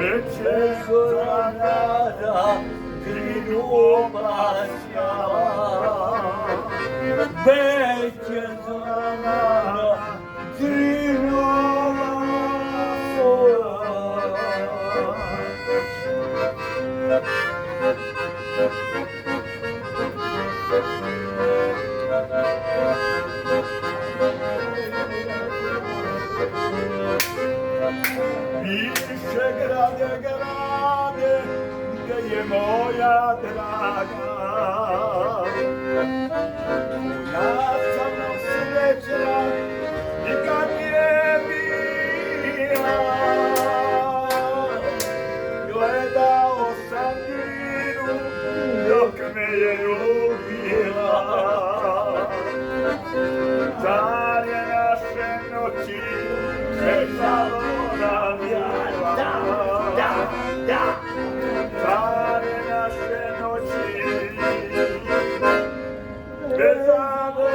Bezorana Trinomasia Bezorana Pisze grade, grade, gdzie je moja draga. Moja sama sreća nikad nie bila. Gledao sam Dinu dok me je ljubila. Dalje naše noći čekalo nam jadva. Dalje naše noći bez zaboravljiva.